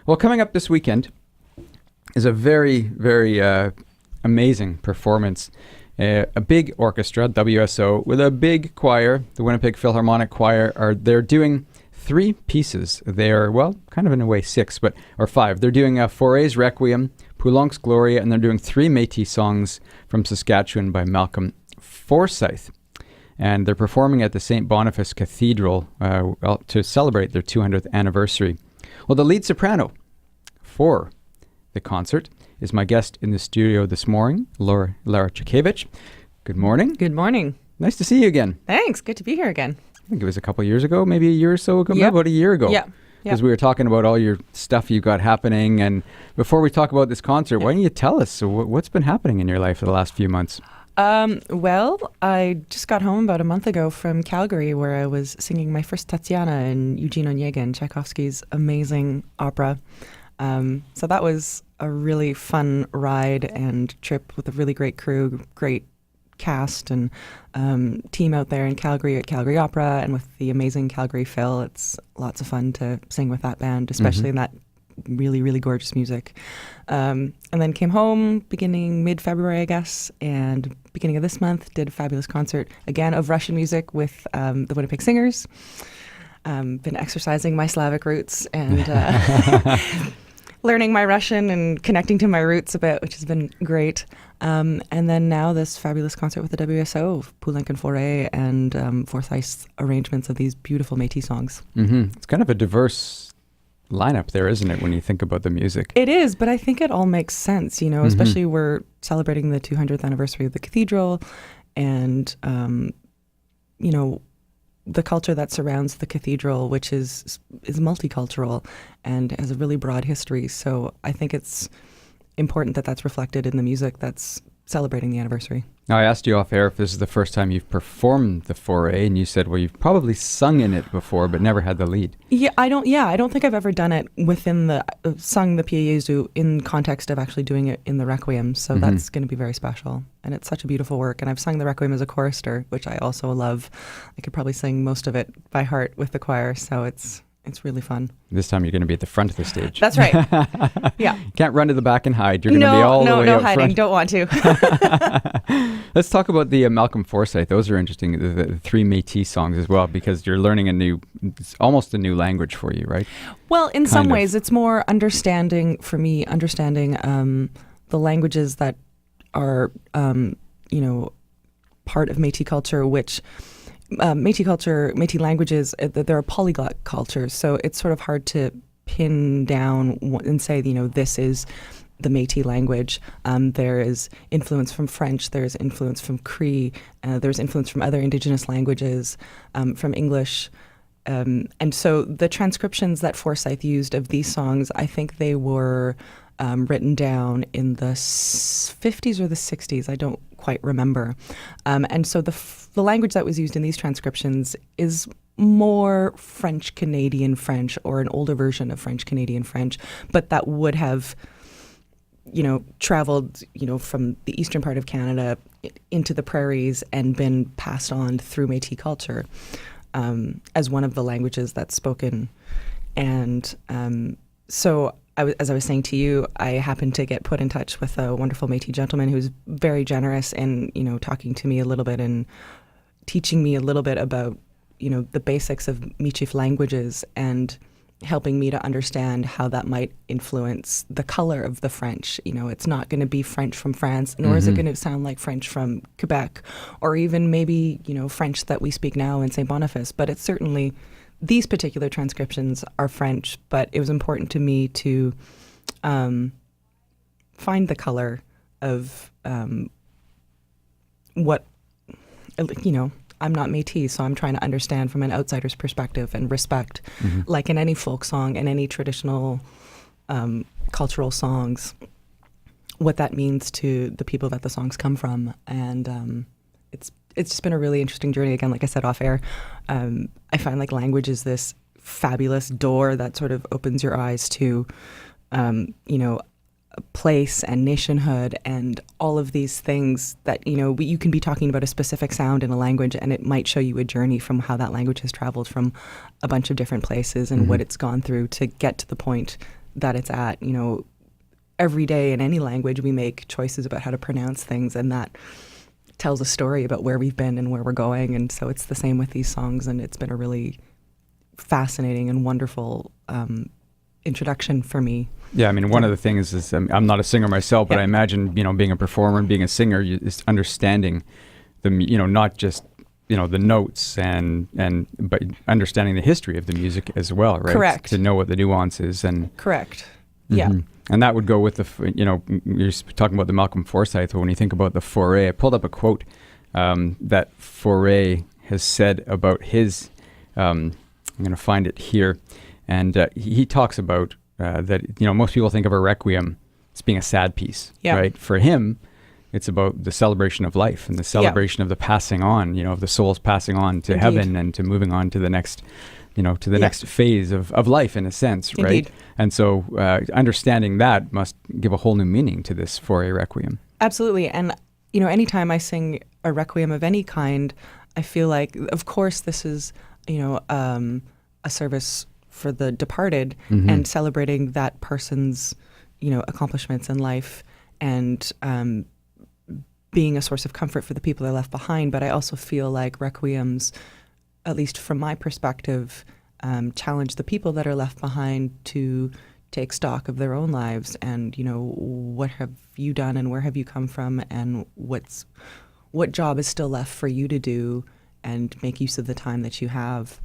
Well, coming up this weekend is a very, very amazing performance. A big orchestra, WSO, with a big choir, the Winnipeg Philharmonic Choir, they're doing 3 pieces. They're, well, kind of in a way 6, or 5. They're doing Faure's Requiem, Poulenc's Gloria, and they're doing 3 Metis songs from Saskatchewan by Malcolm Forsythe. And they're performing at the St. Boniface Cathedral to celebrate their 200th anniversary. Well, the lead soprano for the concert is my guest in the studio this morning, Lara Ciekiewicz. Good morning. Good morning. Nice to see you again. Thanks. Good to be here again. I think it was a couple of years ago, maybe a year or so ago, maybe about a year ago. Yeah. Because we were talking about all your stuff you got happening. And before we talk about this concert, why don't you tell us what's been happening in your life for the last few months? Well, I just got home about a month ago from Calgary, where I was singing my first Tatiana in Eugene Onegin, Tchaikovsky's amazing opera. So that was a really fun ride and trip with a really great crew, great cast and team out there in Calgary at Calgary Opera and with the amazing Calgary Phil. It's lots of fun to sing with that band, especially in that really, really gorgeous music. And then came home beginning mid-February, I guess, and beginning of this month did a fabulous concert, again, of Russian music with the Winnipeg Singers. Been exercising my Slavic roots and learning my Russian and connecting to my roots a bit, which has been great. And then now this fabulous concert with the WSO, Poulenc and Faure, and Forsythe's arrangements of these beautiful Metis songs. Mm-hmm. It's kind of a diverse lineup there, isn't it, when you think about the music? It is, but I think it all makes sense, especially we're celebrating the 200th anniversary of the cathedral and, the culture that surrounds the cathedral, which is multicultural and has a really broad history. So I think it's important that that's reflected in the music that's celebrating the anniversary. Now, I asked you off air if this is the first time you've performed the Faure, and you said, well, you've probably sung in it before, but never had the lead. I don't think I've ever done it within sung the Pie Jesu in context of actually doing it in the Requiem. So that's going to be very special. And it's such a beautiful work. And I've sung the Requiem as a chorister, which I also love. I could probably sing most of it by heart with the choir. So it's really fun. This time you're going to be at the front of the stage. That's right. Yeah. You can't run to the back and hide. You're going to be all the way up front. No hiding. Don't want to. Let's talk about the Malcolm Forsythe. Those are interesting, the 3 Metis songs as well, because you're learning it's almost a new language for you, right? Well, in some ways, it's more understanding the languages that are, part of Métis culture, which Métis languages, they're a polyglot culture, so it's sort of hard to pin down and say, this is the Métis language. There is influence from French, there's influence from Cree, there's influence from other indigenous languages, from English. And so the transcriptions that Forsythe used of these songs, I think they were written down in the 50s or the 60s. I don't quite remember. And so the language that was used in these transcriptions is more French-Canadian French, or an older version of French-Canadian French, but that would have, traveled, from the eastern part of Canada into the prairies and been passed on through Métis culture as one of the languages that's spoken. And so as I was saying to you, I happened to get put in touch with a wonderful Métis gentleman who's very generous in, talking to me a little bit and teaching me a little bit about, the basics of Michif languages and helping me to understand how that might influence the color of the French. It's not going to be French from France, nor is it going to sound like French from Quebec, or even maybe, French that we speak now in St. Boniface, but it's certainly... These particular transcriptions are French, but it was important to me to find the color of what, I'm not Métis, so I'm trying to understand from an outsider's perspective and respect, like in any folk song and any traditional cultural songs, what that means to the people that the songs come from. And it's just been a really interesting journey. Again, like I said off air, I find like language is this fabulous door that sort of opens your eyes to, place and nationhood and all of these things that, you can be talking about a specific sound in a language and it might show you a journey from how that language has traveled from a bunch of different places and what it's gone through to get to the point that it's at. Every day in any language we make choices about how to pronounce things, and that tells a story about where we've been and where we're going. And so it's the same with these songs, and it's been a really fascinating and wonderful introduction for me. Yeah, I mean, one of the things is I'm not a singer myself, but I imagine, being a performer and being a singer is understanding not just, the notes but understanding the history of the music as well, right? Correct. To know what the nuance is. And correct. Mm-hmm. Yeah. And that would go with you're talking about the Malcolm Forsythe, but when you think about the Faure, I pulled up a quote that Faure has said about his, I'm going to find it here, and he talks about that, most people think of a Requiem as being a sad piece, right? For him, it's about the celebration of life and the celebration of the passing on, of the souls passing on to heaven and to moving on to the next, to the next phase of life, in a sense, right? And so understanding that must give a whole new meaning to this Faure Requiem. Absolutely. And, anytime I sing a Requiem of any kind, I feel like, of course, this is, a service for the departed and celebrating that person's, accomplishments in life and being a source of comfort for the people they left behind. But I also feel like Requiems, at least from my perspective, challenge the people that are left behind to take stock of their own lives and, what have you done and where have you come from and what job is still left for you to do and make use of the time that you have.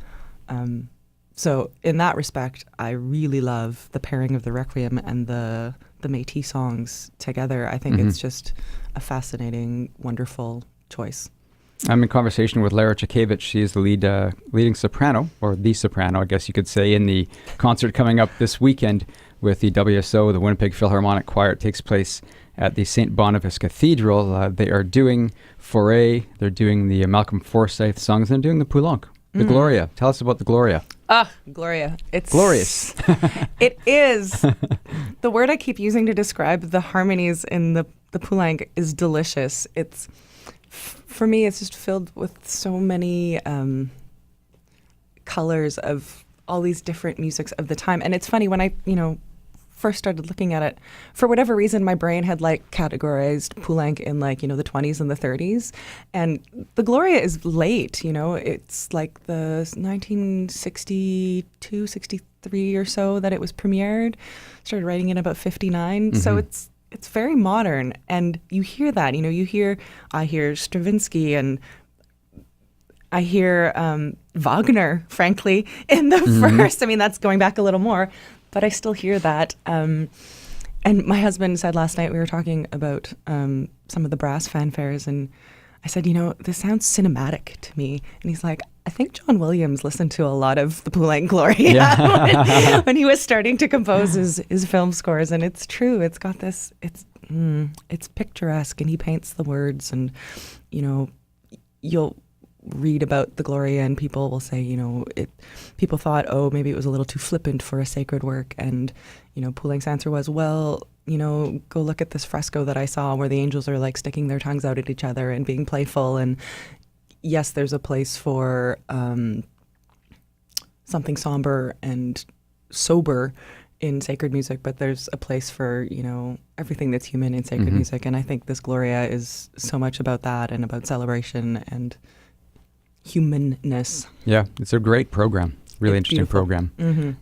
So in that respect, I really love the pairing of the Requiem and the Metis Songs together. I think it's just a fascinating, wonderful choice. I'm in conversation with Lara Ciekiewicz. She is the leading soprano, or the soprano, I guess you could say, in the concert coming up this weekend with the WSO, the Winnipeg Philharmonic Choir. It takes place at the St. Boniface Cathedral. They are doing Faure, they're doing the Malcolm Forsythe songs, and they're doing the Poulenc, the Gloria. Tell us about the Gloria. Gloria. It's glorious. It is. The word I keep using to describe the harmonies in the Poulenc is delicious. For me, it's just filled with so many colors of all these different musics of the time. And it's funny, when I, first started looking at it, for whatever reason, my brain had categorized Poulenc in the 20s and the 30s. And the Gloria is late, it's like the 1962, 63 or so that it was premiered. Started writing in about 59. So it's very modern, and you hear that. I hear Stravinsky, and I hear Wagner, frankly, in the first. I mean, that's going back a little more, but I still hear that. And my husband said last night, we were talking about some of the brass fanfares, and I said, this sounds cinematic to me. And he's like, I think John Williams listened to a lot of the Poulenc Gloria when he was starting to compose his film scores. And it's true. It's got this, it's picturesque, and he paints the words, and, you'll read about the Gloria and people will say, people thought, maybe it was a little too flippant for a sacred work. And, Poulenc's answer was, well, go look at this fresco that I saw where the angels are sticking their tongues out at each other and being playful. And yes, there's a place for something somber and sober in sacred music, but there's a place for, everything that's human in sacred music. And I think this Gloria is so much about that and about celebration and humanness. Yeah, it's a great program. Really interesting program.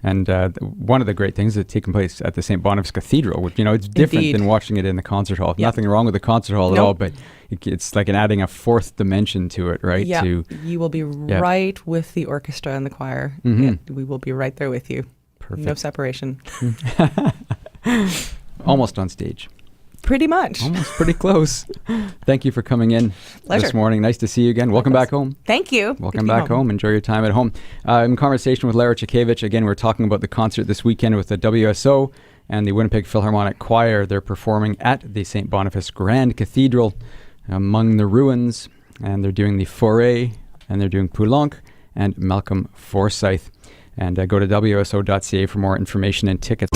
And one of the great things that's taking place at the St. Boniface Cathedral, which, it's different than watching it in the concert hall. Nothing wrong with the concert hall at all, but it's like adding a fourth dimension to it, right? Yeah, you will be right with the orchestra and the choir. We will be right there with you. Perfect. No separation. Almost on stage. Pretty much. Almost pretty close. Thank you for coming in this morning. Nice to see you again. Welcome back home. Thank you. Welcome back home. Enjoy your time at home. In conversation with Lara Ciekiewicz. Again, we're talking about the concert this weekend with the WSO and the Winnipeg Philharmonic Choir. They're performing at the St. Boniface Grand Cathedral among the ruins. And they're doing the Faure, and they're doing Poulenc and Malcolm Forsythe. And go to wso.ca for more information and tickets.